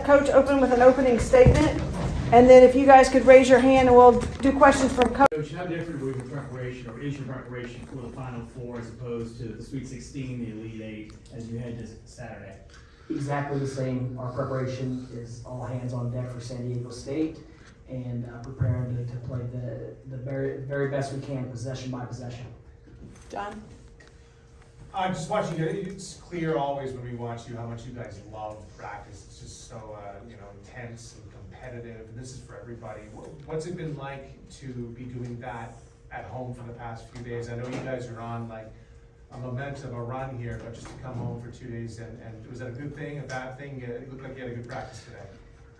Coach open with an opening statement, and then if you guys could raise your hand and we'll do questions from Coach. Coach, how different was your preparation, or is your preparation for the Final Four as opposed to the Sweet 16, the Elite Eight, as you head to Saturday? Exactly the same. Our preparation is all hands on deck for San Diego State, and preparing to play the very best we can, possession by possession. John? Just watching you, it's clear always when we watch you how much you guys love practice. It's just so intense and competitive. And this is for everybody. What's it been like to be doing that at home for the past few days? I know you guys are on like a momentum, a run here, but just to come home for 2 days and was that a good thing, a bad thing? It looked like you had a good practice today.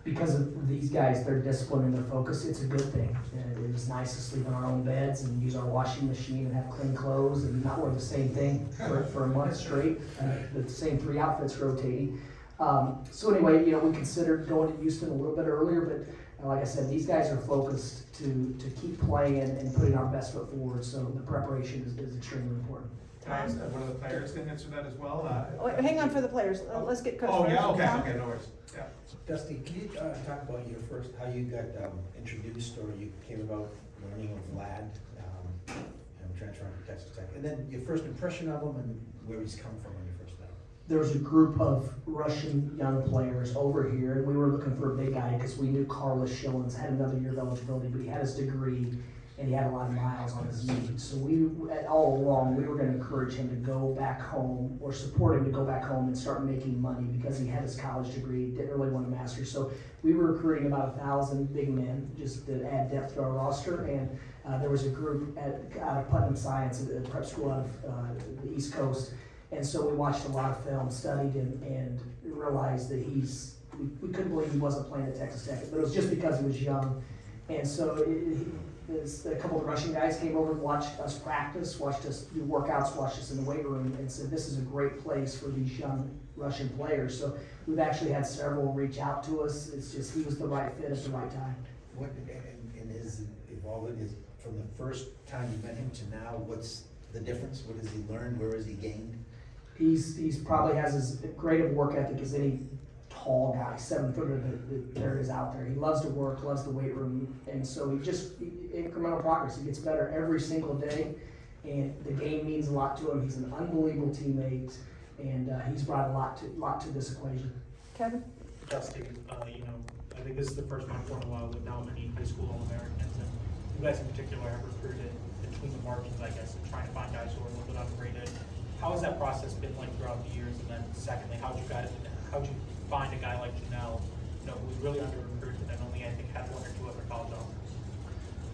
Because of these guys, their discipline and their focus, it's a good thing. And it was nice to sleep in our own beds and use our washing machine and have clean clothes and not wear the same thing for a month straight, the same 3 outfits rotating. So anyway, we considered going to Houston a little bit earlier, but like I said, these guys are focused to keep playing and putting our best foot forward. So the preparation is extremely important. Can I ask one of the players can answer that as well? Wait, hang on for the players. Let's get Coach Oh, first. yeah, Tom? okay, no worries. Yeah. Dusty, can you talk about how you got introduced, or you came about learning of Vlad, transferring to Texas Tech, and then your first impression of him and where he's come from when you first met him? There was a group of Russian young players over here, and we were looking for a big guy because we knew Carlos Schillens had another year of eligibility, but he had his degree and he had a lot of miles on his knee. So all along, we were going to encourage him to go back home, or support him to go back home and start making money because he had his college degree, didn't really want a master's. So we were recruiting about 1,000 big men just to add depth to our roster. And there was a group out of Putnam Science, a prep school out of the East Coast. And so we watched a lot of film, studied him, and realized that we couldn't believe he wasn't playing at Texas Tech. But it was just because he was young. And so a couple of Russian guys came over and watched us practice, watched us do workouts, watched us in the weight room, and said this is a great place for these young Russian players. So we've actually had several reach out to us. It's just he was the right fit at the right time. What in his evolvement is from the first time you met him to now? What's the difference? What has he learned? Where has he gained? He's probably has as great of work ethic as any tall guy, 7-footer that there is out there. He loves to work, loves the weight room, and so incremental progress. He gets better every single day, and the game means a lot to him. He's an unbelievable teammate, and he's brought a lot to this equation. Kevin? Dusty, I think this is the first time for a while with now many high school All-Americans, and you guys in particular have recruited between the margins, I guess, and trying to find guys who are a little bit ungraded. How has that process been like throughout the years? And then secondly, how'd you find a guy like Janelle, who's really under-recruited and only, I think, had 1 or 2 other college offers?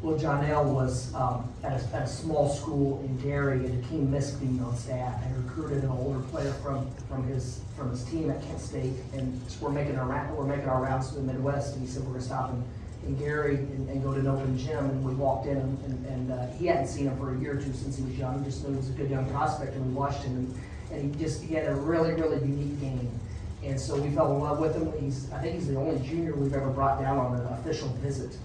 Well, Jonelle was at a small school in Gary, and Akeem missed being on staff, and recruited an older player from his team at Kent State, and we're making our rounds to the Midwest, and he said we're going to stop in Gary and go to an open gym, and we walked in, and he hadn't seen him for a year or 2 since he was young. He just knew he was a good young prospect, and we watched him, and he had a really, really unique game. And so we fell in love with him. I think he's the only junior we've ever brought down on an official visit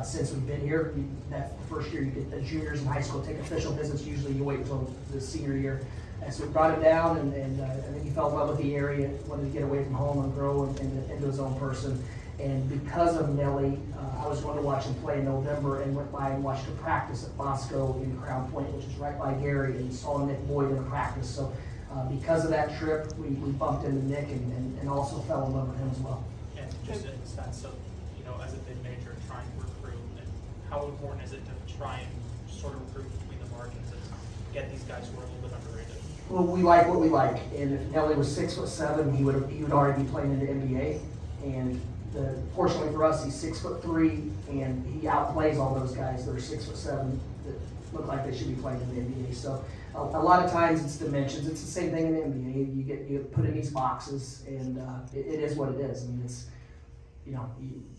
since we've been here. That first year, you get the juniors in high school take official visits. Usually you wait until the senior year. And so we brought him down, and I think he fell in love with the area, wanted to get away from home and grow into his own person. And because of Nelly, I was going to watch him play in November, and went by and watched him practice at Bosco in Crown Point, which is right by Gary, and saw Nick Boyd in a practice. So because of that trip, we bumped into Nick and also fell in love with him as well. And just in the sense of, as a mid-major trying to recruit, and how important is it to try and sort of recruit between the margins and get these guys who are a little bit underrated? Well, we like what we like, and if Nelly was 6'7", he would already be playing in the NBA. And fortunately for us, he's 6'3", and he outplays all those guys that are 6'7" that look like they should be playing in the NBA. So a lot of times it's dimensions. It's the same thing in the NBA. You get put in these boxes, and it is what it is. I mean, it's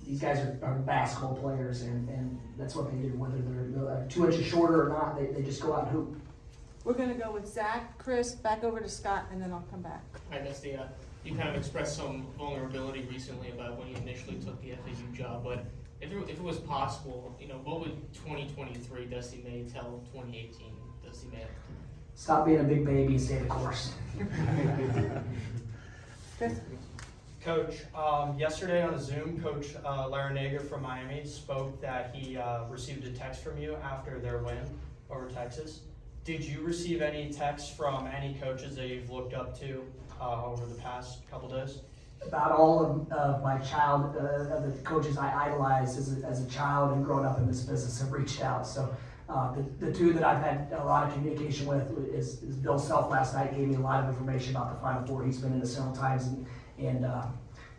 these guys are basketball players, and that's what they do. Whether they're 2 inches shorter or not, they just go out and hoop. We're going to go with Zach, Chris, back over to Scott, and then I'll come back. Hi, Dusty. You kind of expressed some vulnerability recently about when you initially took the FAU job, but if it was possible, what would 2023 Dusty May tell 2018 Dusty May? Stop being a big baby and stay the course. Chris? Coach, yesterday on a Zoom, Coach Larinaga from Miami spoke that he received a text from you after their win over Texas. Did you receive any texts from any coaches that you've looked up to over the past couple days? About all of my child, of the coaches I idolized as a child and growing up in this business have reached out. So the two that I've had a lot of communication with is Bill Self. Last night gave me a lot of information about the Final Four. He's been in it several times, and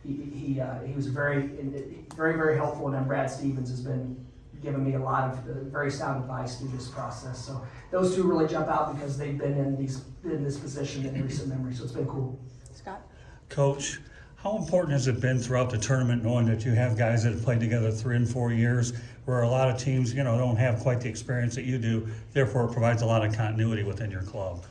he was very, very helpful. And then Brad Stevens has been giving me a lot of very sound advice through this process. So those two really jump out because they've been in this position in recent memory. So it's been cool. Scott? Coach, how important has it been throughout the tournament knowing that you have guys that have played together 3 and 4 years, where a lot of teams, don't have quite the experience that you do, therefore it provides a lot of continuity within your club?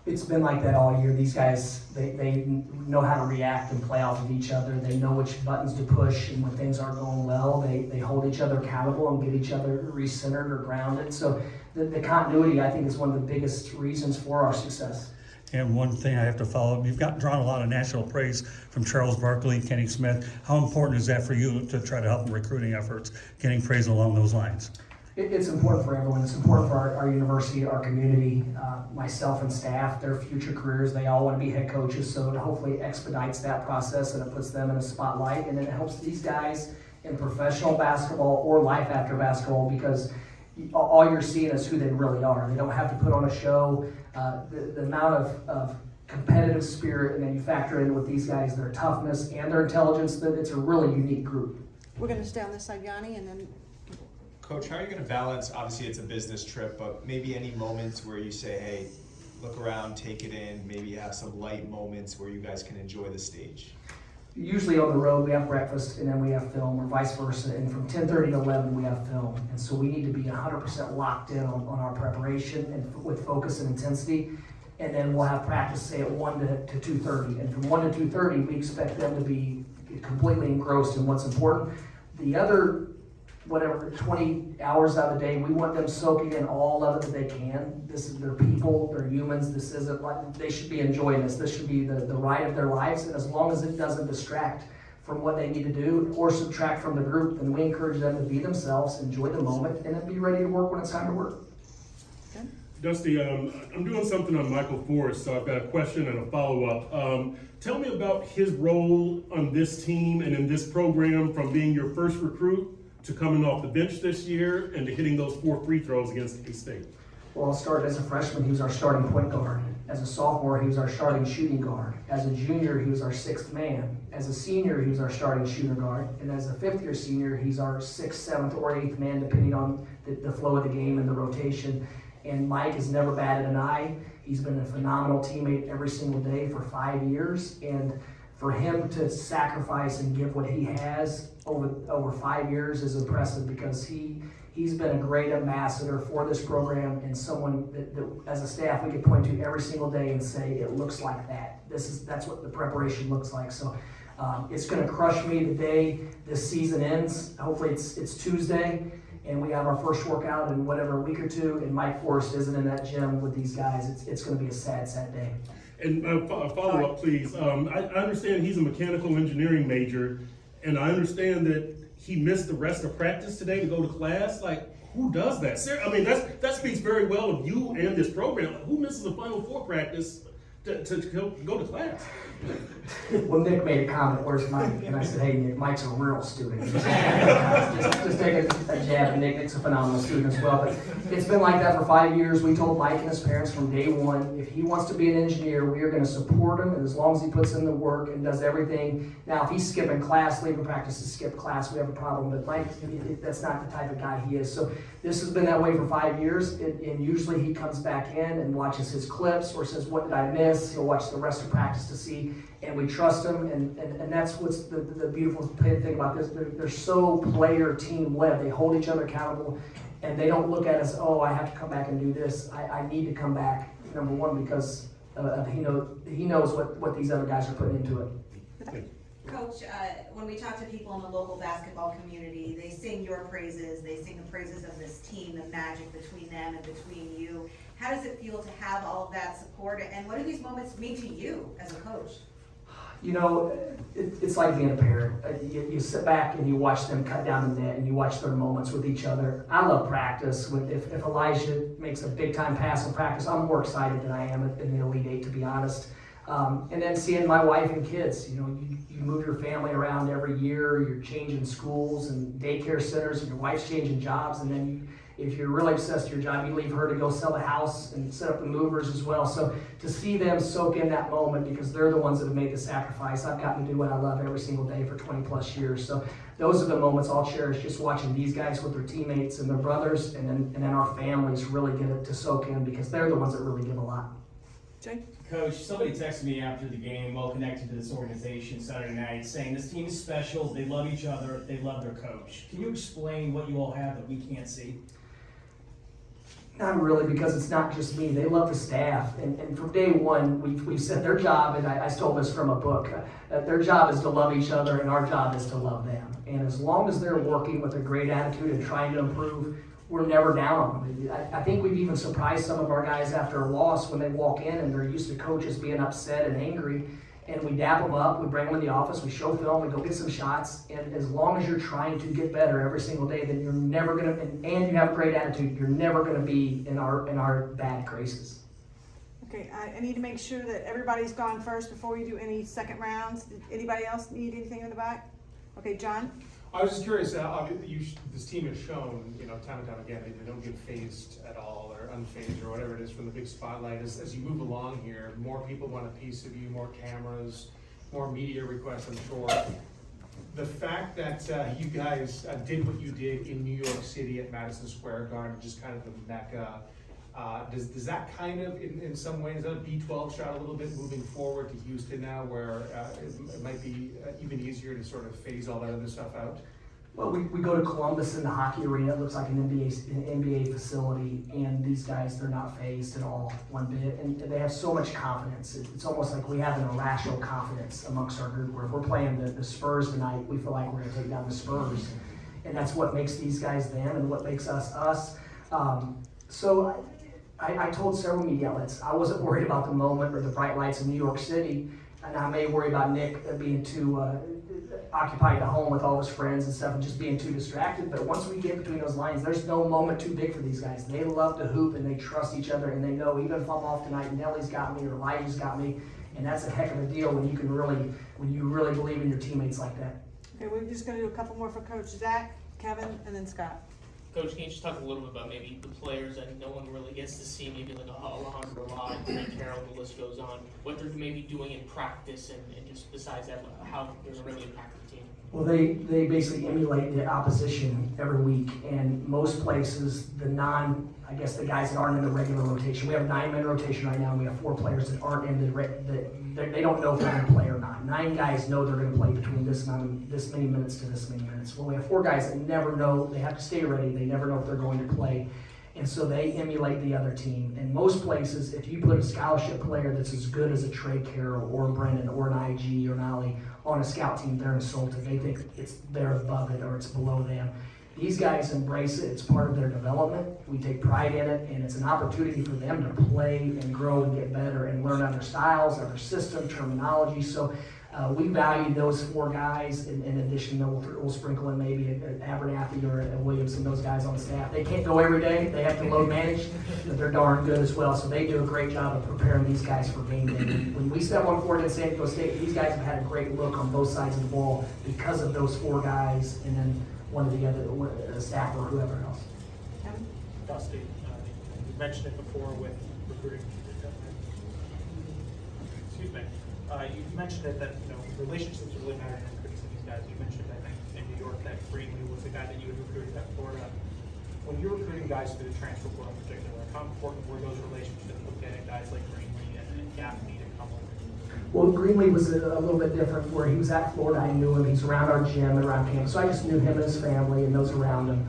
It's been like that all year. These guys, they know how to react and play off of each other. They know which buttons to push, and when things aren't going well, they hold each other accountable and get each other recentered or grounded. So the continuity, I think, is one of the biggest reasons for our success. And one thing I have to follow up, you've drawn a lot of national praise from Charles Barkley, Kenny Smith. How important is that for you to try to help in recruiting efforts, getting praise along those lines? It's important for everyone. It's important for our university, our community, myself and staff, their future careers. They all want to be head coaches, so it hopefully expedites that process and it puts them in a spotlight. And it helps these guys in professional basketball or life after basketball, because all you're seeing is who they really are. They don't have to put on a show. The amount of competitive spirit, and then you factor in with these guys their toughness and their intelligence, that it's a really unique group. We're going to stay on this side, Yanni, and then Coach, how are you going to balance, obviously it's a business trip, but maybe any moments where you say, hey, look around, take it in, maybe have some light moments where you guys can enjoy the stage? Usually on the road we have breakfast and then we have film, or vice versa, and from 10:30 to 11 we have film. And so we need to be 100% locked in on our preparation and with focus and intensity. And then we'll have practice, say at 1 to 2:30. And from 1 to 2:30 we expect them to be completely engrossed in what's important. The other 20 hours out of the day, we want them soaking in all of it that they can. This is their people, they're humans. This isn't like, they should be enjoying this. This should be the ride of their lives. And as long as it doesn't distract from what they need to do or subtract from the group, then we encourage them to be themselves, enjoy the moment, and then be ready to work when it's time to work. Dusty, I'm doing something on Michael Forrest, so I've got a question and a follow-up. Tell me about his role on this team and in this program, from being your first recruit to coming off the bench this year and to hitting those 4 free throws against K-State. Well, I'll start as a freshman, he was our starting point guard. As a sophomore, he was our starting shooting guard. As a junior, he was our 6th man. As a senior, he was our starting shooter guard. And as a 5th-year senior, he's our 6th, 7th, or 8th man, depending on the flow of the game and the rotation. And Mike has never batted an eye. He's been a phenomenal teammate every single day for 5 years. And for him to sacrifice and give what he has over 5 years is impressive, because he's been a great ambassador for this program, and someone that as a staff we could point to every single day and say it looks like that. That's what the preparation looks like. So it's going to crush me the day this season ends. Hopefully it's Tuesday and we have our first workout in whatever, a week or two, and Mike Forrest isn't in that gym with these guys. It's going to be a sad day. And a follow-up, please. I understand he's a mechanical engineering major, and I understand that he missed the rest of practice today to go to class. Like, who does that? I mean, that speaks very well of you and this program. Who misses a Final Four practice to go to class? Well, Nick made a comment, where's Mike? And I said, hey, Nick, Mike's a real student. just take a jab at Nick. Nick's a phenomenal student as well. But it's been like that for 5 years. We told Mike and his parents from day one, if he wants to be an engineer, we are going to support him, and as long as he puts in the work and does everything. Now, if he's skipping class, leaving practice to skip class, we have a problem. But Mike, that's not the type of guy he is. So this has been that way for 5 years, and usually he comes back in and watches his clips or says, what did I miss? He'll watch the rest of practice to see, and we trust him, and that's what's the beautiful thing about this. They're so player team led. They hold each other accountable, and they don't look at us, oh, I have to come back and do this. I need to come back, number one, because he knows what these other guys are putting into it. Coach, when we talk to people in the local basketball community, they sing your praises, they sing the praises of this team, the magic between them and between you. How does it feel to have all of that support, and what do these moments mean to you as a coach? You know, it's like being a parent. You sit back and you watch them cut down the net and you watch their moments with each other. I love practice. If Elijah makes a big time pass in practice, I'm more excited than I am in the Elite Eight, to be honest. And then seeing my wife and kids, you know, you move your family around every year, you're changing schools and daycare centers, and your wife's changing jobs, and then if you're really obsessed with your job, you leave her to go sell the house and set up the movers as well. So to see them soak in that moment, because they're the ones that have made the sacrifice. I've gotten to do what I love every single day for 20 plus years. So those are the moments I'll cherish, just watching these guys with their teammates and their brothers, and then our families really get it to soak in, because they're the ones that really give a lot. Jay? Coach, somebody texted me after the game, well connected to this organization Saturday night, saying this team is special, they love each other, they love their coach. Can you explain what you all have that we can't see? Not really, because it's not just me. They love the staff. And from day one, we've said their job, and I stole this from a book, their job is to love each other, and our job is to love them. And as long as they're working with a great attitude and trying to improve, we're never down on them. I think we've even surprised some of our guys after a loss when they walk in and they're used to coaches being upset and angry. And we dap them up, we bring them in the office, we show film, we go get some shots, and as long as you're trying to get better every single day, then you're never gonna, and you have a great attitude, you're never gonna be in our bad graces. Okay, I need to make sure that everybody's gone first before we do any second rounds. Did anybody else need anything in the back? Okay, John? I was just curious, this team has shown, you know, time and time again, they don't get phased at all, or unfazed, or whatever it is from the big spotlight. As you move along here, more people want a piece of you, more cameras, more media requests, I'm sure. The fact that you guys did what you did in New York City at Madison Square Garden, just kind of the mecca, does that kind of, in some ways, is that a B-12 shot a little bit moving forward to Houston now, where it might be even easier to sort of phase all that other stuff out? Well, we go to Columbus in the hockey arena. It looks like an NBA facility, and these guys, they're not phased at all one bit, and they have so much confidence. It's almost like we have an irrational confidence amongst our group, where if we're playing the Spurs tonight, we feel like we're going to take down the Spurs, and that's what makes these guys them and what makes us us. So I told several media outlets I wasn't worried about the moment or the bright lights of New York City, and I may worry about Nick being too occupied at home with all his friends and stuff and just being too distracted. But once we get between those lines, there's no moment too big for these guys. They love to hoop and they trust each other, and they know even if I'm off tonight, Nelly's got me or Elijah's got me, and that's a heck of a deal when you really believe in your teammates like that. Okay, we're just gonna do a couple more for Coach Zach, Kevin, and then Scott. Coach, can you just talk a little bit about maybe the players that no one really gets to see, maybe like Alejandro Lott, Frank Carroll, the list goes on, what they're maybe doing in practice, and just besides that, how they're really impacting the team? Well, they basically emulate the opposition every week, and most places, the guys that aren't in the regular rotation. We have a 9-man rotation right now, and we have 4 players that aren't in they don't know if they're going to play or not. 9 guys know they're going to play between this many minutes to this many minutes. Well, we have 4 guys that never know, they have to stay ready, they never know if they're going to play. And so they emulate the other team. In most places, if you put a scholarship player that's as good as a Trey Carroll or Brennan or an IG or an Ollie on a scout team, they're insulted. They think they're above it or it's below them. These guys embrace it. It's part of their development. We take pride in it, and it's an opportunity for them to play and grow and get better and learn other styles, other system, terminology. So we value those 4 guys. In addition, we'll sprinkle in maybe an Abernathy or a Williamson, those guys on the staff. They can't go every day. They have to load manage, but they're darn good as well. So they do a great job of preparing these guys for game day. When we step on court at San Diego State, these guys have had a great look on both sides of the ball because of those 4 guys, and then one of the other staff or whoever else. Kevin? Dusty, you mentioned it before with recruiting. Excuse me. You mentioned it that relationships really matter in recruiting these guys. You mentioned I think in New York that Greenlee was the guy that you had recruited at Florida. When you're recruiting guys through the transfer portal in particular, how important were those relationships with getting guys like Greenlee and Gaffney to come over? Well, Greenlee was a little bit different. Where he was at Florida, I knew him. He's around our gym and around campus, so I just knew him and his family and those around him.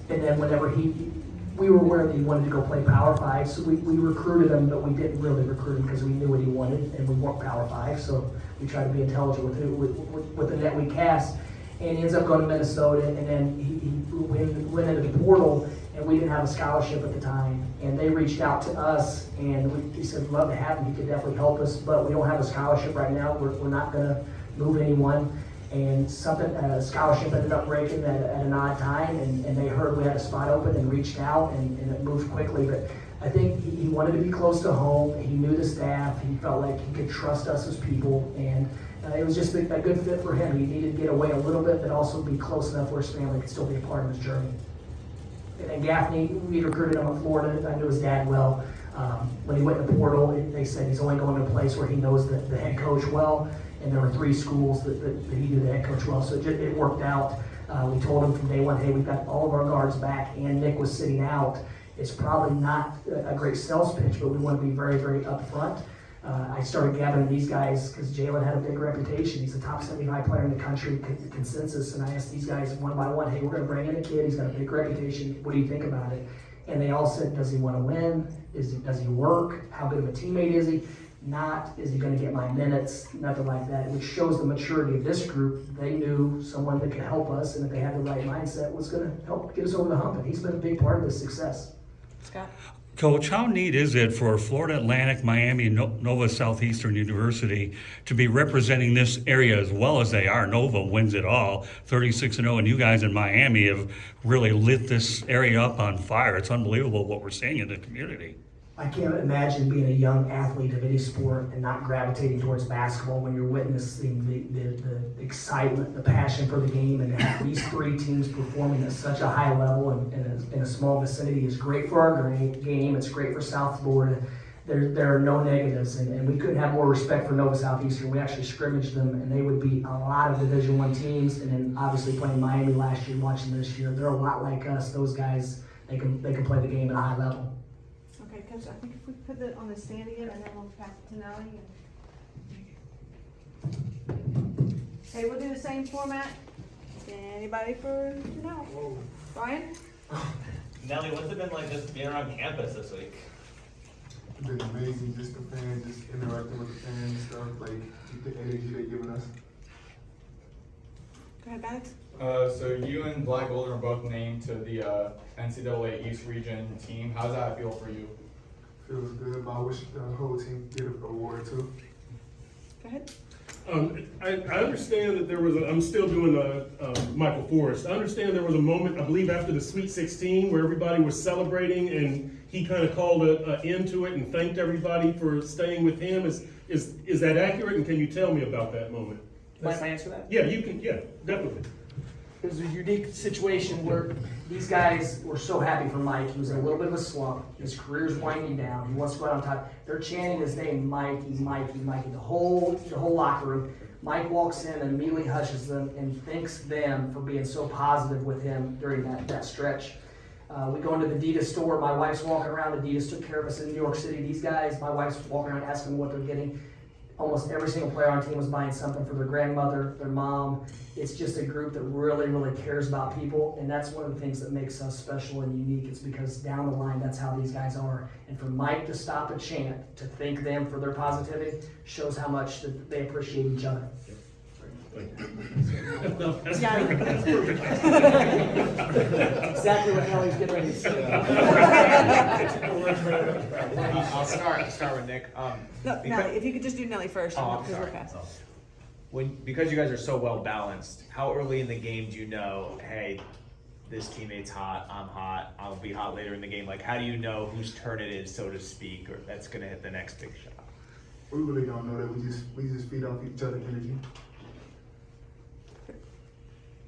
And then whenever we were aware that he wanted to go play Power 5, so we recruited him, but we didn't really recruit him because we knew what he wanted, and we weren't Power 5, so we tried to be intelligent with the net we cast. and he ends up going to Minnesota, and then he went into the portal, and we didn't have a scholarship at the time, and they reached out to us, and we said, love to have him, he could definitely help us, but we don't have a scholarship right now, we're not gonna move anyone, and a scholarship ended up breaking at an odd time, and they heard we had a spot open and reached out, and it moved quickly, but I think he wanted to be close to home, he knew the staff, he felt like he could trust us as people, and it was just a good fit for him. He needed to get away a little bit, but also be close enough where his family could still be a part of his journey. And Gaffney, we recruited him in Florida. I knew his dad well. When he went in the portal, they said he's only going to a place where he knows the head coach well. And there were 3 schools that he knew the head coach well. So it worked out. We told him from day one, hey, we've got all of our guards back, and Nick was sitting out. It's probably not a great sales pitch, but we want to be very, very upfront. I started gathering these guys because Jalen had a big reputation. He's a top 75 player in the country, consensus. And I asked these guys one by one, hey, we're going to bring in a kid. He's got a big reputation. What do you think about it? And they all said, does he want to win? Does he work? How good of a teammate is he? Not, is he going to get my minutes? Nothing like that, which shows the maturity of this group. They knew someone that could help us, and if they had the right mindset, was going to help get us over the hump. And he's been a big part of this success. Scott? Coach, how neat is it for Florida Atlantic, Miami, and Nova Southeastern University to be representing this area as well as they are? Nova wins it all, 36-0, and you guys in Miami have really lit this area up on fire. It's unbelievable what we're seeing in the community. I can't imagine being a young athlete of any sport and not gravitating towards basketball when you're witnessing the excitement, the passion for the game, and to have these 3 teams performing at such a high level and in a small vicinity is great for our game. It's great for South Florida. There are no negatives, and we couldn't have more respect for Nova Southeastern. We actually scrimmaged them, and they would beat a lot of Division I teams, and then obviously playing Miami last year, watching this year. They're a lot like us. Those guys, they can play the game at a high level. Okay, Coach, I think if we put it on the stand again, and then we'll pass it to Nelly. Okay, we'll do the same format. Anybody for Janelle? Brian? Nelly, what's it been like just being around campus this week? It's been amazing, just the fans, just interacting with the fans and stuff, like the energy they're giving us. Go ahead, Alex. So you and Black Golden are both named to the NCAA East Region team. How does that feel for you? Feels good, but I wish the whole team get an award too. Go ahead. I understand that there was I'm still doing Michael Forrest. I understand there was a moment, I believe after the Sweet 16, where everybody was celebrating and he kind of called an end to it and thanked everybody for staying with him. Is that accurate, and can you tell me about that moment? Might I answer that? Yeah, you can, yeah, definitely. It was a unique situation where these guys were so happy for Mike. He was in a little bit of a slump. His career's winding down. He wants to go out on top. They're chanting his name, Mikey, Mikey, Mikey. The whole locker room. Mike walks in and immediately hushes them and thanks them for being so positive with him during that stretch. We go into the Adidas store. My wife's walking around. Adidas took care of us in New York City. These guys, my wife's walking around asking what they're getting. Almost every single player on the team was buying something for their grandmother, their mom. It's just a group that really, really cares about people, and that's one of the things that makes us special and unique. It's because down the line, that's how these guys are. And for Mike to stop a chant, to thank them for their positivity, shows how much that they appreciate each other. Yeah. That's perfect. Exactly what Kelly's getting ready to say. I'll start with Nick. No, Nelly, if you could just do Nelly first. Oh, I'm because we're sorry. past. Because you guys are so well balanced, how early in the game do you know, hey, this teammate's hot, I'm hot, I'll be hot later in the game? Like, how do you know whose turn it is, so to speak, or that's gonna hit the next big shot? We really don't know that. We just feed off each other's energy.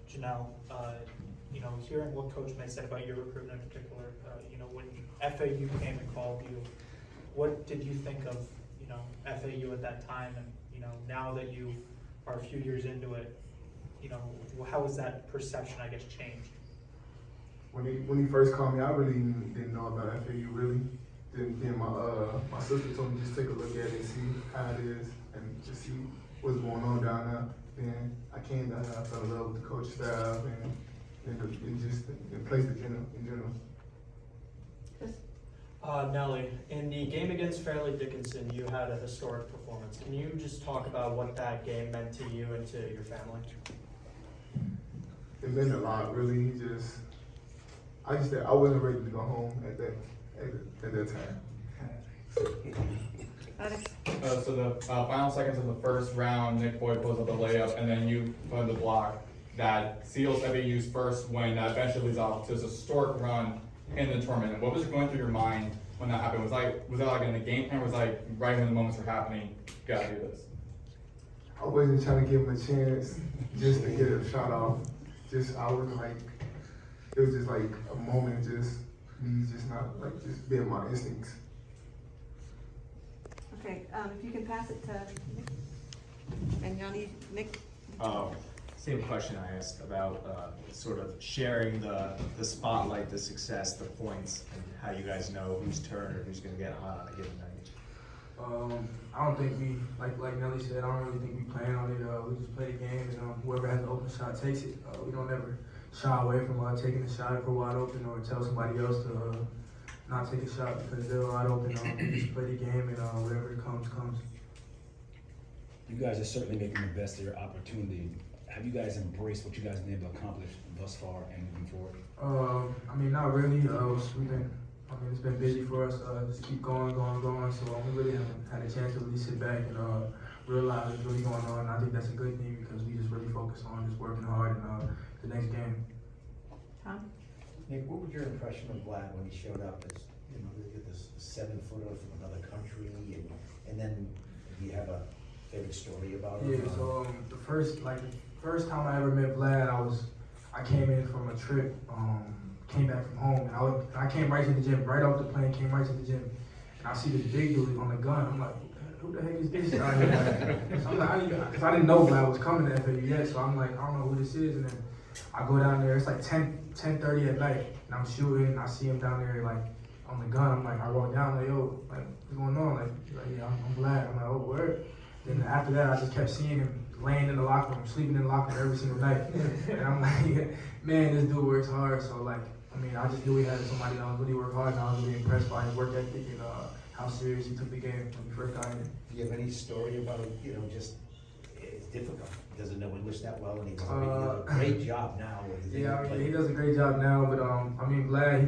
Janelle, hearing what Coach May said about your recruitment in particular, when FAU came and called you, what did you think of, FAU at that time? And, now that you are a few years into it, how has that perception, I guess, changed? When he first called me, I really didn't know about FAU really. Then my sister told me just take a look at it and see how it is and just see what's going on down there. Then I came down there, I fell in love with the coach staff and just the place in general. Nelly, in the game against Fairleigh Dickinson, you had a historic performance. Can you just talk about what that game meant to you and to your family? it meant a lot, really. I wasn't ready to go home at that time. Alex? So the final seconds of the first round, Nick Boyd pulls up the layup, and then you put the block that seals FAU's first win. That eventually leads off to this historic run in the tournament. What was going through your mind when that happened? Was that like in the game plan? Was like right when the moments were happening, gotta do this? I wasn't trying to give him a chance just to get a shot off. It was just like a moment, just me just not like just being my instincts. Okay, if you can pass it to Nick. And y'all need Nick. Same question I asked about sort of sharing the spotlight, the success, the points, and how you guys know whose turn or who's going to get hot on a given night. I don't think we, like Nelly said, I don't really think we plan on it. We just play the game, and whoever has the open shot takes it. We don't ever shy away from taking a shot if we're wide open, or tell somebody else to not take a shot because they're wide open. We just play the game, and whatever comes, comes. You guys are certainly making the best of your opportunity. Have you guys embraced what you guys have been able to accomplish thus far and moving forward? Not really. It's been busy for us. Just keep going. So we really haven't had a chance to really sit back and realize what's really going on. And I think that's a good thing because we just really focus on just working hard and the next game. Tom? Nick, what was your impression of Vlad when he showed up as, this 7-footer from another country, and then do you have a favorite story about him? Yeah, so the first time I ever met Vlad, I came in from a trip, came back from home, and I came right to the gym, right off the plane, came right to the gym, and I see this big dude on the gun. I'm like, who the heck is this out here? I'm like, because I didn't know Vlad was coming to FAU yet, so I'm like, I don't know who this is, and then I go down there, it's like 10:30 at night, and I'm shooting, and I see him down there, like, on the gun. I'm like, I walk down, like, yo, like, what's going on? Like yeah, I'm Vlad. I'm like, oh, word. Then after that, I just kept seeing him laying in the locker room, sleeping in the locker room every single night. And I'm like, man, this dude works hard. So I just knew he had somebody that really worked hard, and I was really impressed by his work ethic and how serious he took the game when we first got in. Do you have any story about, just, it's difficult, he doesn't know English that well, and he does a great job now. Yeah, he does a great job now, but Vlad,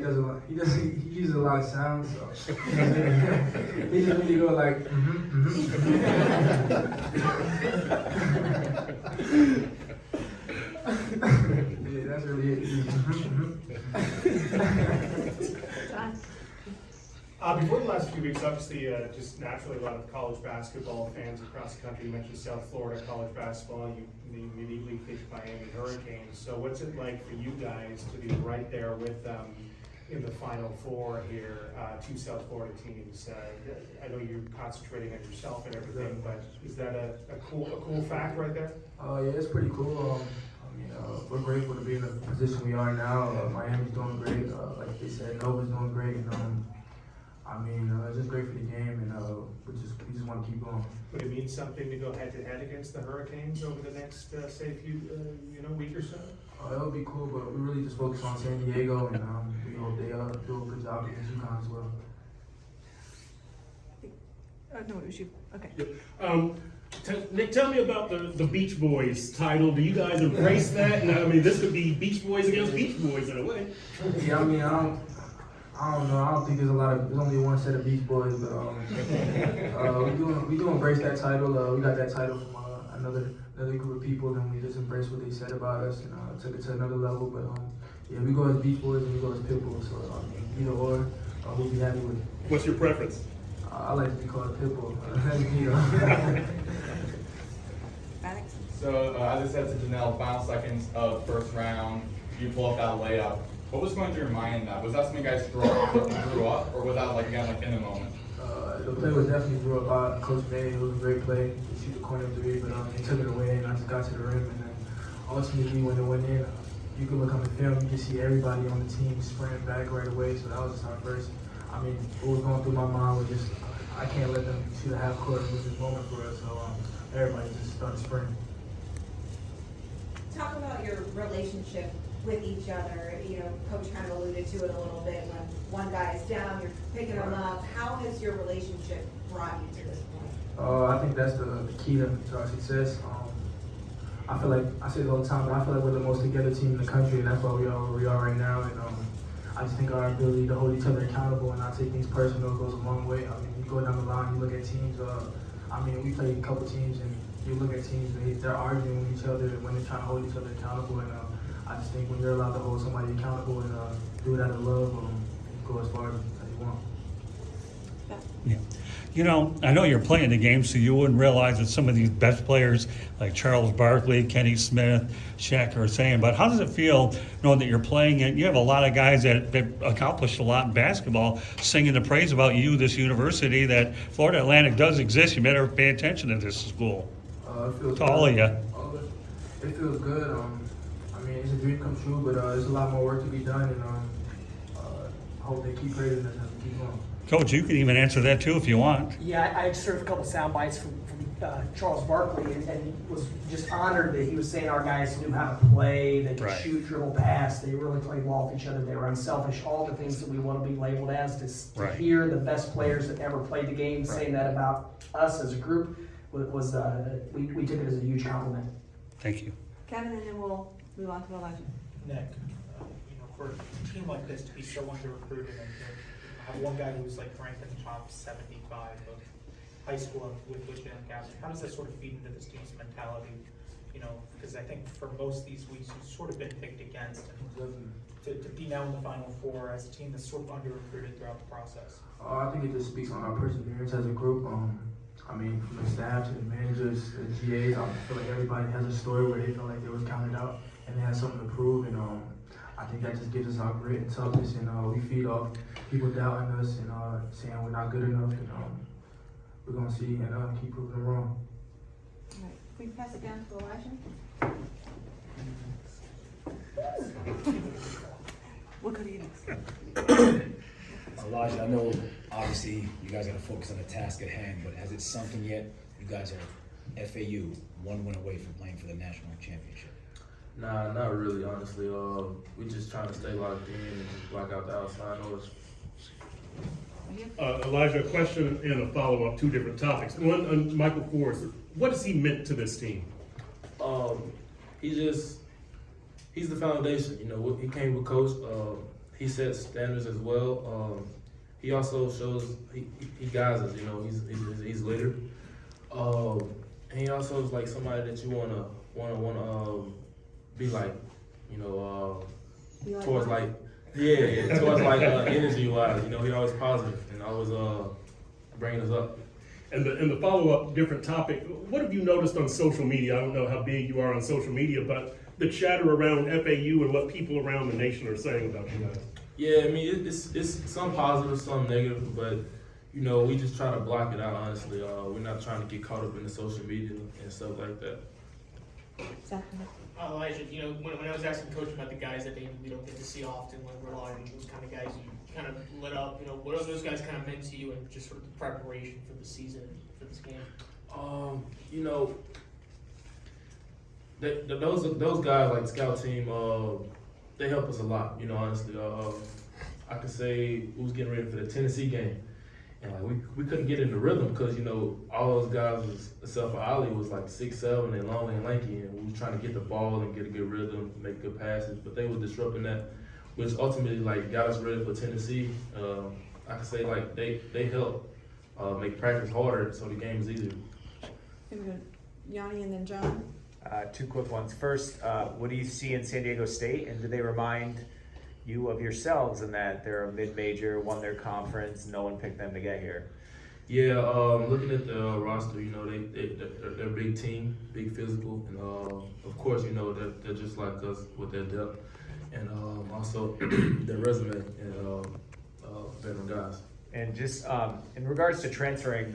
he uses a lot of sounds, so he just really go like, yeah, that's really it. Before the last few weeks, obviously, just naturally a lot of college basketball fans across the country. You mentioned South Florida college basketball. You immediately think Miami Hurricanes. So what's it like for you guys to be right there with them in the Final Four here, two South Florida teams? I know you're concentrating on yourself and everything, but is that a cool fact right there? Yeah, it's pretty cool. We're grateful to be in the position we are now. Miami's doing great. Like they said, Nova's doing great. And, it's just great for the game, and we just want to keep going. Would it mean something to go head-to-head against the Hurricanes over the next, week or so? It would be cool, but we really just focus on San Diego, and we hope they do a good job against UConn as well. No, it was you. Okay. Nick, tell me about the Beach Boys title. Do you guys embrace that? And, this could be Beach Boys against Beach Boys in a way. Yeah, I don't know. I don't think there's only one set of Beach Boys, but we do embrace that title. We got that title from another group of people, and we just embrace what they said about us and took it to another level. But yeah, we go as Beach Boys and we go as Pitbull. So either or, we'll be happy with it. What's your preference? I like to be called Pitbull. Alex? So as I said to Janelle, final seconds of first round, you pull up that layup. What was going through your mind that? Was that something you guys grew up, or was that in the moment? The play was definitely grew up. Coach made it was a great play. He shoot the corner three, but he took it away, and I just got to the rim, and then ultimately when it went in, you could look on the film, you could see everybody on the team spraying back right away. So that was just our first. What was going through my mind was just I can't let them shoot a half court. It was this moment for us, so everybody just started spraying. Talk about your relationship with each other. Coach kind of alluded to it a little bit. When one guy is down, you're picking him up. How has your relationship brought you to this point? I think that's the key to our success. I feel like, I say it all the time, but I feel like we're the most together team in the country, and that's why we are where we are right now. And I just think our ability to hold each other accountable and not take things personal goes a long way. I mean, you go down the line, you look at teams, we played a couple teams, and you look at teams, they're arguing with each other when they're trying to hold each other accountable. And I just think when you're allowed to hold somebody accountable and do it out of love, you go as far as you want. Yeah. You know, I know you're playing the game, so you wouldn't realize what some of these best players like Charles Barkley, Kenny Smith, Shaq are saying, but how does it feel knowing that you're playing it? You have a lot of guys that accomplished a lot in basketball singing the praise about you, this university, that Florida Atlantic does exist. You better pay attention to this school. It feels To all of you. It feels good. I mean, it's a dream come true, but there's a lot more work to be done, and I hope they keep praising us and keep going. Coach, you can even answer that too if you want. Yeah, I served a couple sound bites from Charles Barkley, and was just honored that he was saying our guys knew how to play, they could Right. shoot, dribble, pass, they really played well with each other, they were unselfish, all the things that we want to be labeled as. To Right. hear the best players that ever played the game saying that about us as a group we took it as a huge compliment. Thank you. Kevin, and then we'll move on to Elijah. Nick, for a team like this to be so under-recruited and to have one guy who's like ranked in the top 75 of high school with Jalen Gassett, how does that sort of feed into this team's mentality? Because I think for most of these weeks, you've sort of been picked against, and to be now in the Final Four as a team that's sort of under-recruited throughout the process. I think it just speaks on our perseverance as a group. From the staff to the managers, the GAs, I feel like everybody has a story where they felt like they was counted out and they had something to prove. And I think that just gives us our grit and toughness, and we feed off people doubting us and saying we're not good enough. And we're gonna see and keep proving them wrong. All right, can we pass it down to Elijah? What could he do? Elijah, I know obviously you guys got to focus on the task at hand, but has it sunk in yet? You guys are FAU, one win away from playing for the national championship. Nah, not really, honestly. We just trying to stay locked in and just block out the outside noise. Elijah, a question and a follow-up, two different topics. One on Michael Kors. What has he meant to this team? He's the foundation. He came with coach. He sets standards as well. He also shows he guides us. He's a leader. And he also is like somebody that you wanna be like. Towards like towards like energy wise. He always positive and always bringing us up. And the follow-up, different topic. What have you noticed on social media? I don't know how big you are on social media, but the chatter around FAU and what people around the nation are saying about you guys. Yeah, I mean it's some positive, some negative, but we just try to block it out. Honestly, we're not trying to get caught up in the social media and stuff like that. Exactly. Elijah, when I was asking Coach about the guys that we don't get to see often, like Rely, those kind of guys you kind of lit up, what are those guys kind of meant to you and just sort of the preparation for the season, for this game? Those guys like the scout team, they help us a lot. Honestly, I could say we was getting ready for the Tennessee game, and like we couldn't get in the rhythm because all those guys except for Ali was like 6'7" and long and lanky, and we was trying to get the ball and get a good rhythm, make good passes, but they were disrupting that, which ultimately like got us ready for Tennessee. I could say like they help make practice harder so the game is easier. Yanni and then John. Two quick ones. First, what do you see in San Diego State, and do they remind you of yourselves in that they're a mid-major, won their conference, no one picked them to get here? Yeah, looking at the roster, they're a big team, big physical, and of course, they're just like us with their depth, and also their resume and veteran guys. And just in regards to transferring,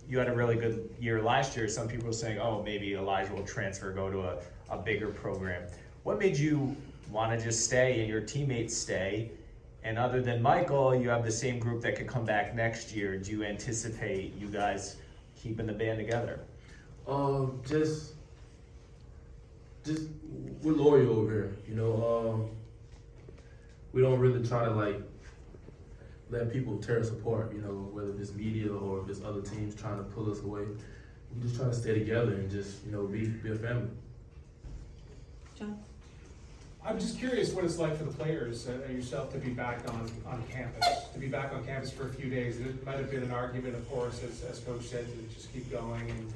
you had a really good year last year. Some people were saying, oh, maybe Elijah will transfer, go to a bigger program. What made you want to just stay and your teammates stay? And other than Michael, you have the same group that could come back next year. Do you anticipate you guys keeping the band together? Just we're loyal over here. We don't really try to let people tear us apart, whether it's media or if it's other teams trying to pull us away. We just try to stay together and just, be a family. John? I'm just curious what it's like for the players and yourself to be back on campus, for a few days. There might have been an argument, of course, as Coach said, to just keep going.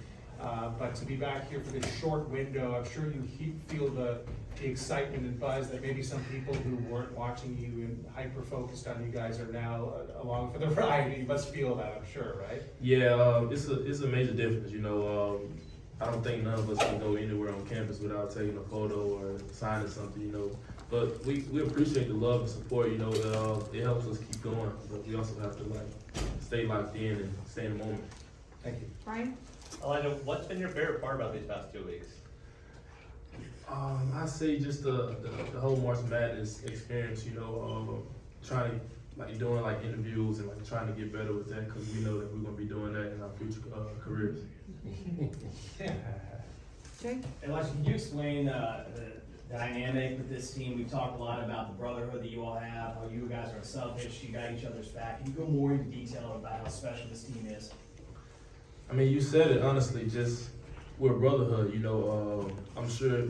But to be back here for this short window, I'm sure you feel the excitement and buzz that maybe some people who weren't watching you and hyper-focused on you guys are now along for the ride. You must feel that, I'm sure, right? Yeah, it's a major difference. You know, I don't think none of us can go anywhere on campus without taking a photo or signing something. You know, but we appreciate the love and support. You know, it helps us keep going. But we also have to stay locked in and stay in the moment. Thank you, Brian? Elena, what's been your favorite part about these past 2 weeks? I say just the whole March Madness experience. You know, trying to doing interviews and trying to get better with that because we know that we're gonna be doing that in our future careers. Jay? Elijah, can you explain the dynamic with this team? We've talked a lot about the brotherhood that you all have, how you guys are unselfish, you got each other's back. Can you go more into detail about how special this team is? I mean, you said it honestly. Just we're a brotherhood. You know, I'm sure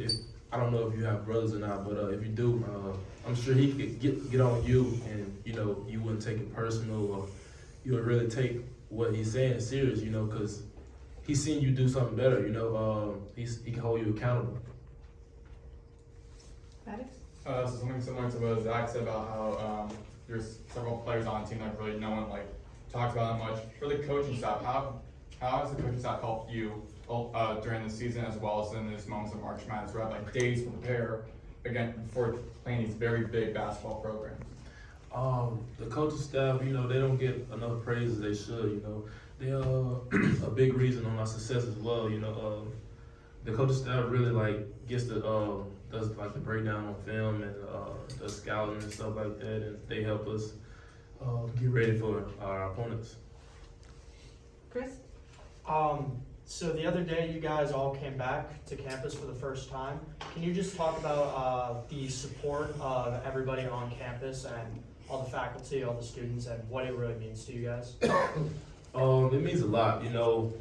I don't know if you have brothers or not, but if you do, I'm sure he could get on you, and you know, you wouldn't take it personal, or you would really take what he's saying serious. You know, because he's seen you do something better. You know, he can hold you accountable. Maddox? So something similar to what Zach said about how there's several players on the team that really no one talks about that much. For the coaching staff, how has the coaching staff helped you during the season as well as in these moments of March Madness where you have days to prepare again before playing these very big basketball programs? The coaching staff, you know, they don't get enough praise as they should. You know, they are a big reason on our success as well. You know, the coaching staff really gets the does the breakdown on film and does scouting and stuff like that, and they help us get ready for our opponents. Chris? So the other day, you guys all came back to campus for the first time. Can you just talk about the support of everybody on campus and all the faculty, all the students, and what it really means to you guys? It means a lot. You know,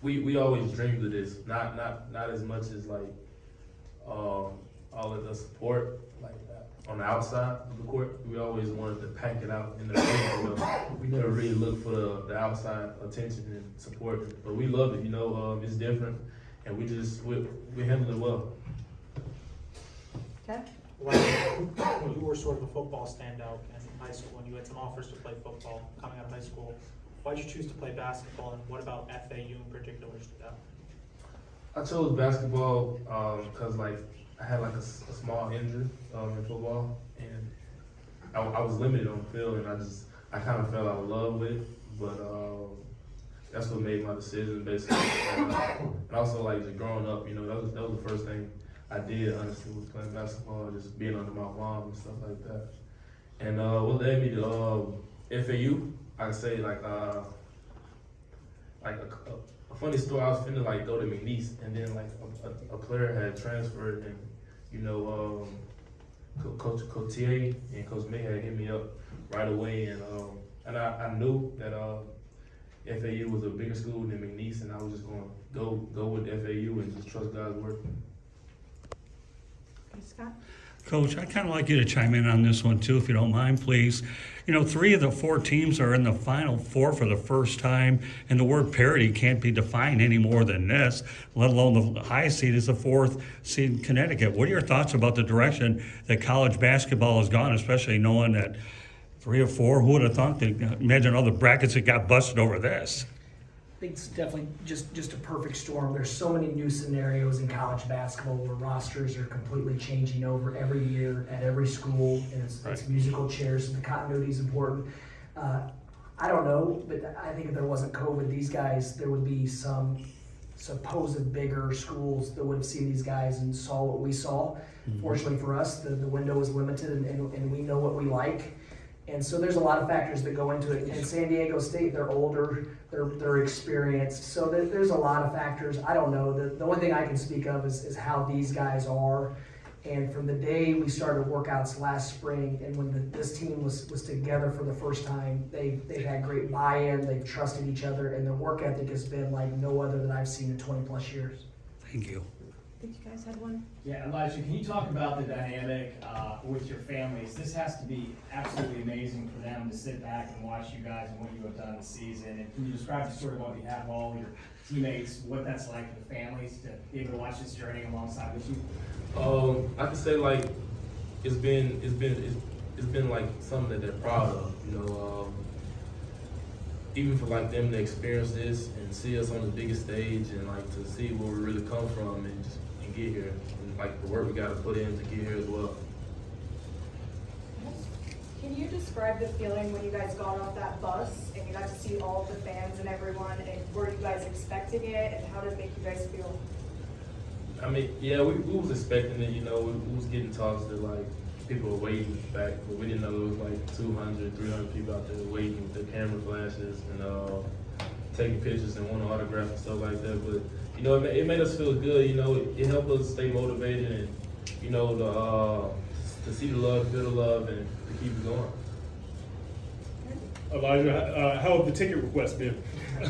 we always dreamed of this. Not as much as all of the support on the outside of the court. We always wanted to pack it out in the room. You know, we never really looked for the outside attention and support, but we love it. You know, it's different, and we handle it well. Okay. When you were sort of a football standout in high school and you had some offers to play football coming out of high school, why did you choose to play basketball, and what about FAU in particular stood out? I chose basketball because I had a small injury in football, and I was limited on the field, and I kind of fell out of love with it, but that's what made my decision basically. And also just growing up, you know, that was the first thing I did honestly was playing basketball, just being under my mom and stuff like that. And what led me to FAU, I'd say a funny story. I was finna go to McNeese, and then a player had transferred, and you know, Coach Cotier and Coach May had hit me up right away, and I knew that FAU was a bigger school than McNeese, and I was just gonna go with FAU and just trust God's word. Okay, Scott? Coach, I'd kind of like you to chime in on this one too, if you don't mind, please. You know, 3 of the 4 teams are in the Final Four for the first time, and the word parity can't be defined any more than this, let alone the highest seed is the 4th seed in Connecticut. What are your thoughts about the direction that college basketball has gone, especially knowing that 3 or 4, who would have thought that, imagine all the brackets that got busted over this? I think it's definitely just a perfect storm. There's so many new scenarios in college basketball where rosters are completely changing over every year at every school, and it's musical chairs, and the continuity is important. I don't know, but I think if there wasn't COVID, these guys, there would be some supposed bigger schools that would have seen these guys and saw what we saw. Mm-hmm. Fortunately for us, the window is limited, and we know what we like. And so there's a lot of factors that go into it. And San Diego State, they're older, they're experienced. So there's a lot of factors. I don't know. The only thing I can speak of is how these guys are. And from the day we started workouts last spring, and when this team was together for the first time, they've had great buy-in, they've trusted each other, and their work ethic has been like no other that I've seen in 20 plus years. Thank you. think you guys had one? Yeah, Elijah, can you talk about the dynamic with your families? This has to be absolutely amazing for them to sit back and watch you guys and what you have done this season. And can you describe just sort of on behalf of all your teammates, what that's like for the families to be able to watch this journey alongside with you? I can say like it's been like something that they're proud of, you know. Even for like them to experience this and see us on the biggest stage and like to see where we really come from and get here and like the work we got to put in to get here as well. Can you describe the feeling when you guys got off that bus and you got to see all the fans and everyone, and were you guys expecting it, and how did it make you guys feel? I mean, yeah, we was expecting it, you know. We was getting talks that like people were waiting back, but we didn't know there was like 200, 300 people out there waiting with their camera flashes and taking pictures and wanting autographs and stuff like that. But you know, it made us feel good. You know, it helped us stay motivated and you know to see the love, feel the love, and to keep it going. Elijah, how have the ticket requests been? I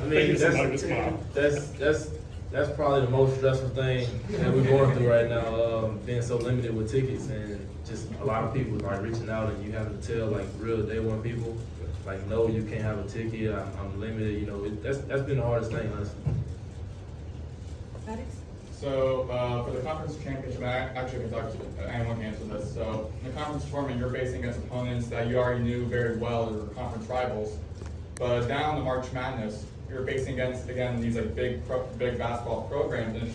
mean, that's probably the most stressful thing that we're going through right now, being so limited with tickets and just a lot of people like reaching out and you having to tell like real day one people, like, no, you can't have a ticket, I'm limited, you know, that's been the hardest thing, honestly. So for the conference championship, I actually can talk to anyone can answer this. So in the conference tournament, you're facing against opponents that you already knew very well, your conference rivals. But down the March Madness, you're facing against, again, these like big basketball programs in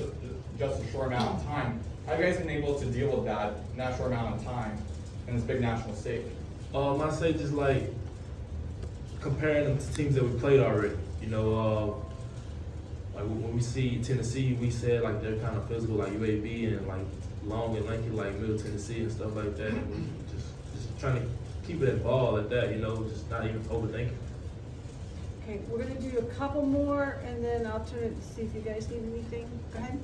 just a short amount of time. How have you guys been able to deal with that in that short amount of time in this big national stage? I say just like comparing them to teams that we played already. You know, like when we see Tennessee, we said like they're kind of physical, like UAB and like long and lanky, like Middle Tennessee and stuff like that. And we just trying to keep it at ball at that, you know, just not even overthinking. Okay, we're gonna do a couple more, and then I'll turn it to see if you guys need anything. Go ahead.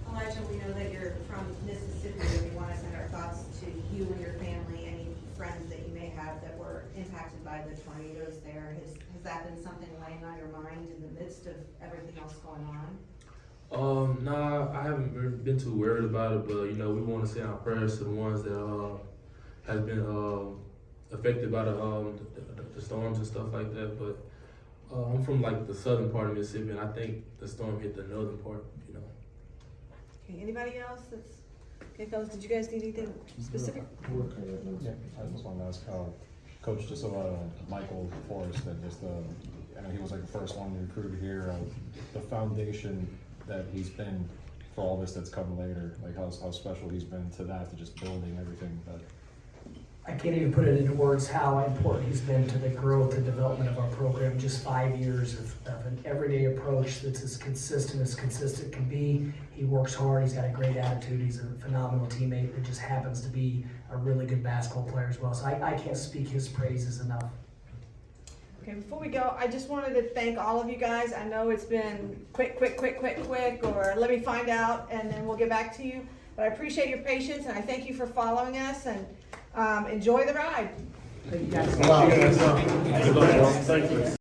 Elijah, we know that you're from Mississippi, and we want to send our thoughts to you and your family, any friends that you may have that were impacted by the tornadoes there. Has that been something weighing on your mind in the midst of everything else going on? Nah, I haven't been too worried about it, but you know, we want to send our prayers to the ones that have been affected by the storms and stuff like that. But I'm from like the southern part of Mississippi, and I think the storm hit the northern part, you know. Okay, anybody else that's, okay, fellas, did you guys need anything specific? Yeah, I just want to ask Coach, just Michael Forrest, that just, I know he was like the first one recruited here, the foundation that he's been for all this that's come later, like how special he's been to that, to just building everything that. I can't even put it into words how important he's been to the growth and development of our program. Just 5 years of an everyday approach that's as consistent can be. He works hard, he's got a great attitude, he's a phenomenal teammate that just happens to be a really good basketball player as well. So I can't speak his praises enough. Okay, before we go, I just wanted to thank all of you guys. I know it's been quick, or let me find out and then we'll get back to you. But I appreciate your patience and I thank you for following us, and enjoy the ride. Thank you guys. Thank you.